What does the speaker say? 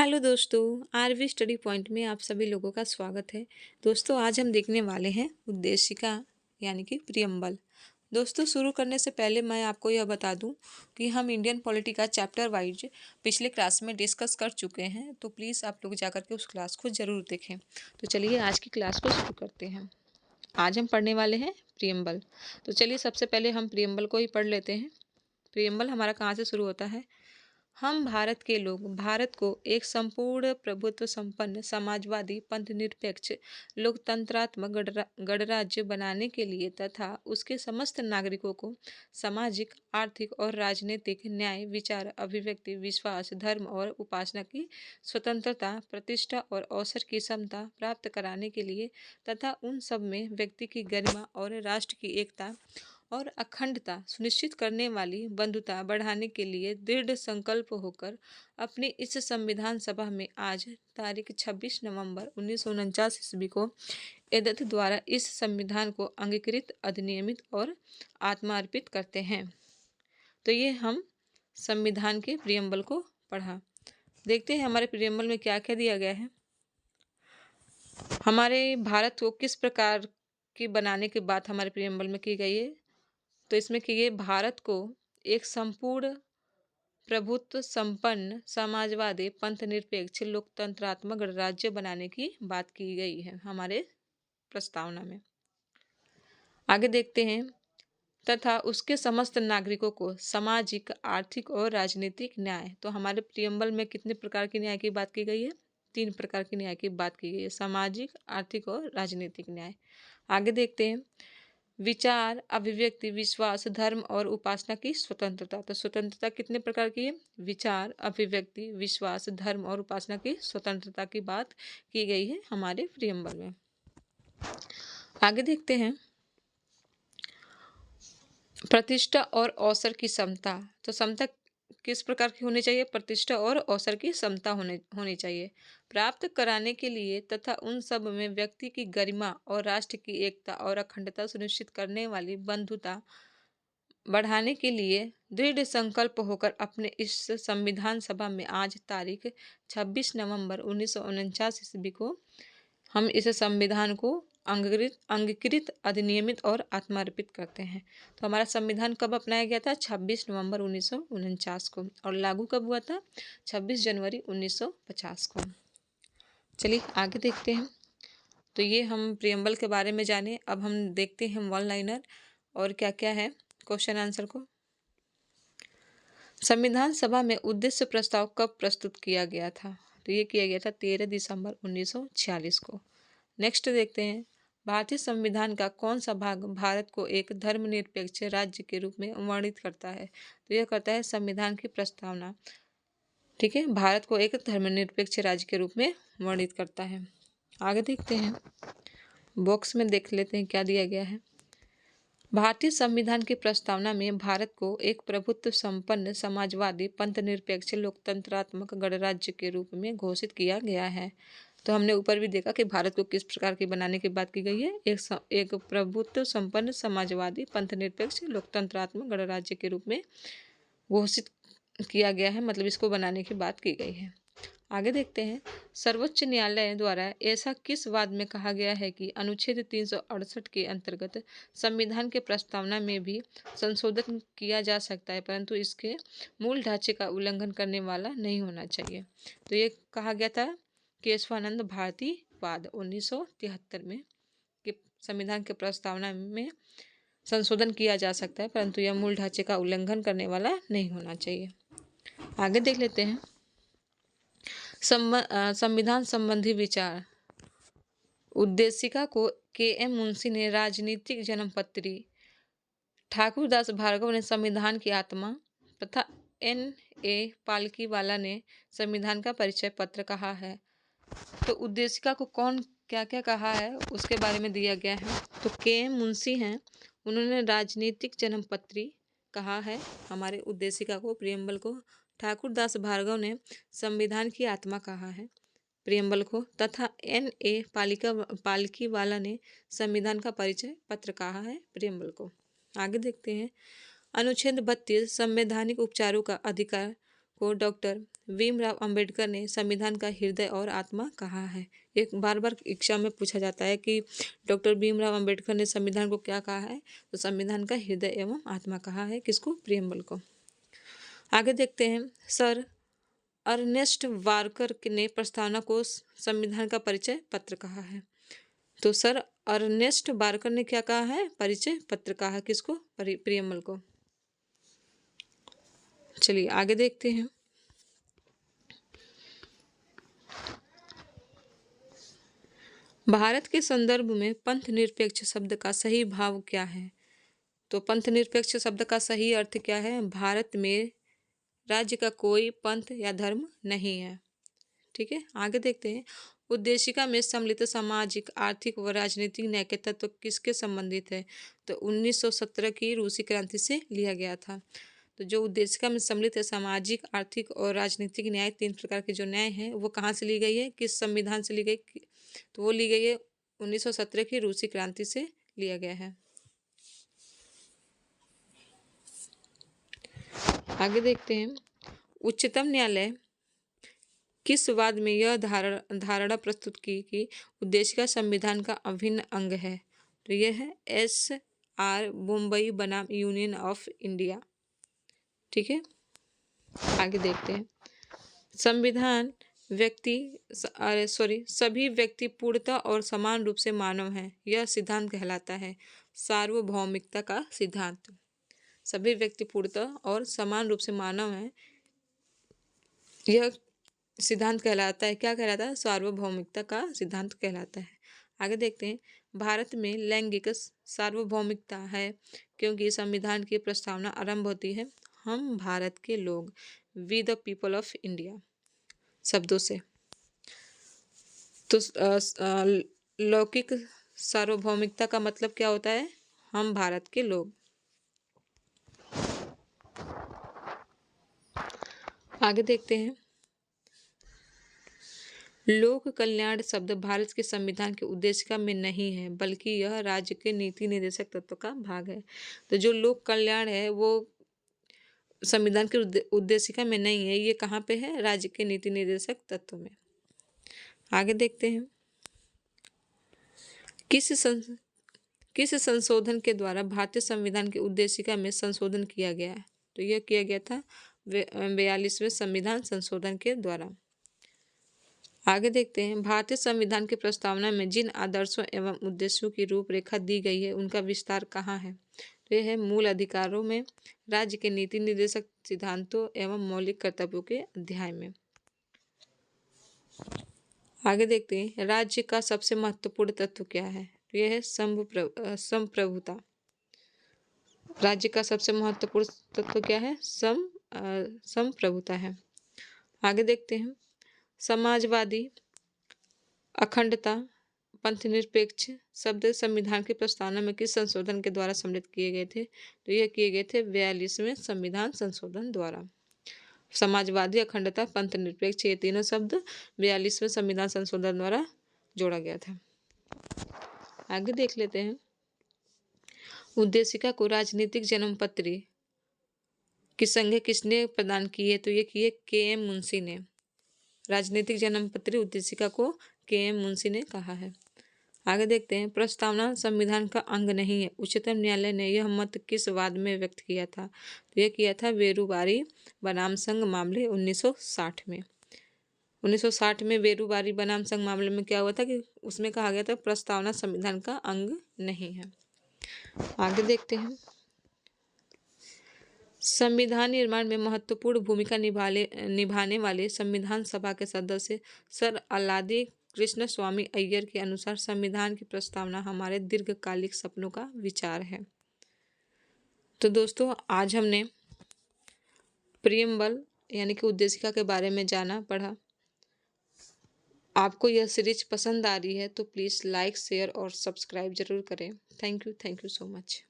Hello दोस्तों, RV study point में आप सभी लोगों का स्वागत है। दोस्तों, आज हम देखने वाले हैं उद्देशिका यानी कि प्रियम्बल। दोस्तों, शुरू करने से पहले मैं आपको यह बता दूं कि हम इंडियन पॉलिटी का चैप्टर वाइज पिछले क्लास में डिस्कस कर चुके हैं, तो प्लीज़ आप लोग जाकर के उस क्लास को ज़रूर देखें। तो चलिए आज की क्लास को शुरू करते हैं। आज हम पढ़ने वाले हैं प्रियम्बल। तो चलिए सबसे पहले हम प्रियम्बल को ही पढ़ लेते हैं। प्रियम्बल हमारा कहाँ से शुरू होता है? हम भारत के लोग भारत को एक संपूर्ण प्रभुत्व संपन्न समाजवादी पंथनिरपेक्ष लोकतंत्रात्मक गणराज्य बनाने के लिए तथा उसके समस्त नागरिकों को सामाजिक आर्थिक और राजनीतिक न्याय विचार अभिव्यक्ति विश्वास धर्म और उपासना की स्वतंत्रता प्रतिष्ठा और अवसर की समता प्राप्त कराने के लिए तथा उन सब में व्यक्ति की गरिमा और राष्ट्र की एकता और अखंडता सुनिश्चित करने वाली बंधुता बढ़ाने के लिए दृढ़ संकल्प होकर अपनी इस संविधान सभा में आज तारीख 26 नवंबर 1949 ईस्वी को एदत द्वारा इस संविधान को अंगीकृत अधिनियमित और आत्मार्पित करते हैं। तो ये हम संविधान के प्रियम्बल को पढ़ा। देखते हैं हमारे प्रियम्बल में क्या क्या दिया गया है। हमारे भारत को किस प्रकार की बनाने की बात हमारे प्रियम्बल में की गई है। तो इसमें कि ये भारत को एक संपूर्ण प्रभुत्व संपन्न समाजवादी पंथनिरपेक्ष लोकतंत्रात्मक गणराज्य बनाने की बात की गई है हमारे प्रस्तावना में। आगे देखते हैं, तथा उसके समस्त नागरिकों को सामाजिक आर्थिक और राजनीतिक न्याय। तो हमारे प्रियम्बल में कितने प्रकार के न्याय की बात की गई है? 3 प्रकार के न्याय की बात की गई है, सामाजिक आर्थिक और राजनीतिक न्याय। आगे देखते हैं, विचार अभिव्यक्ति विश्वास धर्म और उपासना की स्वतंत्रता। तो स्वतंत्रता कितने प्रकार की है? विचार अभिव्यक्ति विश्वास धर्म और उपासना की स्वतंत्रता की बात की गई है हमारे प्रियम्बल में। आगे देखते हैं, प्रतिष्ठा और अवसर की समता। तो समता किस प्रकार की होनी चाहिए? प्रतिष्ठा और अवसर की समता होनी चाहिए प्राप्त कराने के लिए तथा उन सब में व्यक्ति की गरिमा और राष्ट्र की एकता और अखंडता सुनिश्चित करने वाली बंधुता बढ़ाने के लिए दृढ़ संकल्प होकर अपने इस संविधान सभा में आज तारीख 26 नवंबर 1949 ईस्वी को हम इस संविधान को अंगीकृत अधिनियमित और आत्मार्पित करते हैं। तो हमारा संविधान कब अपनाया गया था? 26 नवंबर 1949 को। और लागू कब हुआ था? 26 जनवरी 1950 को। चलिए आगे देखते हैं। तो ये हम प्रियम्बल के बारे में जाने। अब हम देखते हैं वन लाइनर और क्या क्या है क्वेश्चन आंसर को। संविधान सभा में उद्देश्य प्रस्ताव कब प्रस्तुत किया गया था? तो ये किया गया था 13 दिसंबर 1946 को। नेक्स्ट देखते हैं, भारतीय संविधान का कौन सा भाग भारत को एक धर्मनिरपेक्ष राज्य के रूप में वर्णित करता है? तो यह करता है संविधान की प्रस्तावना। ठीक है, भारत को एक धर्मनिरपेक्ष राज्य के रूप में वर्णित करता है। आगे देखते हैं, बॉक्स में देख लेते हैं क्या दिया गया है। भारतीय संविधान की प्रस्तावना में भारत को एक प्रभुत्व संपन्न समाजवादी पंथनिरपेक्ष लोकतंत्रात्मक गणराज्य के रूप में घोषित किया गया है। तो हमने ऊपर भी देखा कि भारत को किस प्रकार की बनाने की बात की गई है। एक प्रभुत्व संपन्न समाजवादी पंथनिरपेक्ष लोकतंत्रात्मक गणराज्य के रूप में घोषित किया गया है, मतलब इसको बनाने की बात की गई है। आगे देखते हैं, सर्वोच्च न्यायालय द्वारा ऐसा किस वाद में कहा गया है कि अनुच्छेद 368 के अंतर्गत संविधान के प्रस्तावना में भी संशोधन किया जा सकता है, परंतु इसके मूल ढांचे का उल्लंघन करने वाला नहीं होना चाहिए। तो ये कहा गया था केशवानंद भारती वाद 1973 में कि संविधान के प्रस्तावना में संशोधन किया जा सकता है, परंतु यह मूल ढांचे का उल्लंघन करने वाला नहीं होना चाहिए। आगे देख लेते हैं, संविधान संबंधी विचार। उद्देशिका को के.एम. मुंशी ने राजनीतिक जन्मपत्री, ठाकुरदास भार्गव ने संविधान की आत्मा तथा N.A. पालकीवाला ने संविधान का परिचय पत्र कहा है। तो उद्देशिका को कौन क्या क्या कहा है उसके बारे में दिया गया है। तो के.एम. मुंशी हैं, उन्होंने राजनीतिक जन्मपत्री कहा है हमारे उद्देशिका को, प्रियम्बल को। ठाकुरदास भार्गव ने संविधान की आत्मा कहा है प्रियम्बल को, तथा N.A. पालकीवाला ने संविधान का परिचय पत्र कहा है प्रियम्बल को। आगे देखते हैं, अनुच्छेद 32 संवैधानिक उपचारों का अधिकार को डॉक्टर भीमराव अंबेडकर ने संविधान का हृदय और आत्मा कहा है? एक बार बार एग्जाम में पूछा जाता है कि डॉक्टर भीमराव अंबेडकर ने संविधान को क्या कहा है, तो संविधान का हृदय एवं आत्मा कहा है। किसको? प्रियम्बल को। आगे देखते हैं, सर अर्नेस्ट वारकर ने प्रस्तावना को संविधान का परिचय पत्र कहा है। तो सर अर्नेस्ट वारकर ने क्या कहा है? परिचय पत्र कहा है। किसको? प्रियम्बल को। चलिए आगे देखते हैं। भारत के संदर्भ में पंथ निरपेक्ष शब्द का सही भाव क्या है? तो पंथ निरपेक्ष शब्द का सही अर्थ क्या है? भारत में राज्य का कोई पंथ या धर्म नहीं है। ठीक है, आगे देखते हैं। उद्देशिका में सम्मिलित सामाजिक, आर्थिक व राजनीतिक न्याय के तत्व किसके संबंधित है? तो 1917 की रूसी क्रांति से लिया गया था। तो जो उद्देशिका में सम्मिलित है सामाजिक, आर्थिक और राजनीतिक न्याय, 3 प्रकार के जो न्याय हैं वो कहाँ से ली गई है? किस संविधान से ली गई? तो वो ली गई है 1917 की रूसी क्रांति से लिया गया है। आगे देखते हैं। उच्चतम न्यायालय किस वाद में यह धारणा प्रस्तुत की कि उद्देशिका संविधान का अभिन्न अंग है? तो यह है SR मुंबई बनाम यूनियन ऑफ इंडिया। ठीक है, आगे देखते हैं। संविधान सभी व्यक्ति पूर्णतः और समान रूप से मानव हैं, यह सिद्धांत कहलाता है सार्वभौमिकता का सिद्धांत। सभी व्यक्ति पूर्णतः और समान रूप से मानव हैं, यह सिद्धांत कहलाता है। क्या कहलाता है? सार्वभौमिकता का सिद्धांत कहलाता है। आगे देखते हैं। भारत में लैंगिक सार्वभौमिकता है क्योंकि संविधान की प्रस्तावना आरंभ होती है हम भारत के लोग, we the people of India शब्दों से। तो लौकिक सार्वभौमिकता का मतलब क्या होता है? हम भारत के लोग। आगे देखते हैं। लोक कल्याण शब्द भारत के संविधान की उद्देशिका में नहीं है, बल्कि यह राज्य के नीति निर्देशक तत्व का भाग है। तो जो लोक कल्याण है वो संविधान की उद्देशिका में नहीं है, ये कहाँ पे है? राज्य के नीति निर्देशक तत्व में। आगे देखते हैं। किस संशोधन के द्वारा भारतीय संविधान की उद्देशिका में संशोधन किया गया है? तो यह किया गया था 42वें संविधान संशोधन के द्वारा। आगे देखते हैं। भारतीय संविधान की प्रस्तावना में जिन आदर्शों एवं उद्देश्यों की रूपरेखा दी गई है उनका विस्तार कहाँ है? तो यह है मूल अधिकारों में, राज्य के नीति निर्देशक सिद्धांतों एवं मौलिक कर्तव्यों के अध्याय में। आगे देखते हैं। राज्य का सबसे महत्वपूर्ण तत्व क्या है? तो यह है संप्रभुता। राज्य का सबसे महत्वपूर्ण तत्व क्या है? संप्रभुता है। आगे देखते हैं। समाजवादी, अखंडता, पंथनिरपेक्ष शब्द संविधान की प्रस्तावना में किस संशोधन के द्वारा सम्मिलित किए गए थे? तो यह किए गए थे 42वें संविधान संशोधन द्वारा। समाजवादी, अखंडता, पंथनिरपेक्ष, ये तीनों शब्द 42वें संविधान संशोधन द्वारा जोड़ा गया था। आगे देख लेते हैं। उद्देशिका को राजनीतिक जन्मपत्री की संज्ञा किसने प्रदान की है? तो ये की है KM मुंशी ने। राजनीतिक जन्मपत्री उद्देशिका को KM मुंशी ने कहा है। आगे देखते हैं। प्रस्तावना संविधान का अंग नहीं है, उच्चतम न्यायालय ने यह मत किस वाद में व्यक्त किया था? तो यह किया था वेरूबारी बनाम संघ मामले 1960 में। 1960 में वेरूबारी बनाम संघ मामले में क्या हुआ था कि उसमें कहा गया था प्रस्तावना संविधान का अंग नहीं है। आगे देखते हैं। संविधान निर्माण में महत्वपूर्ण भूमिका निभाने वाले संविधान सभा के सदस्य सर अल्लादी कृष्ण स्वामी अय्यर के अनुसार संविधान की प्रस्तावना हमारे दीर्घकालिक सपनों का विचार है। तो दोस्तों आज हमने प्रियम्बल यानी कि उद्देशिका के बारे में जाना पढ़ा। आपको यह सीरीज पसंद आ रही है तो प्लीज़ लाइक, शेयर और सब्सक्राइब जरूर करें। Thank you so much.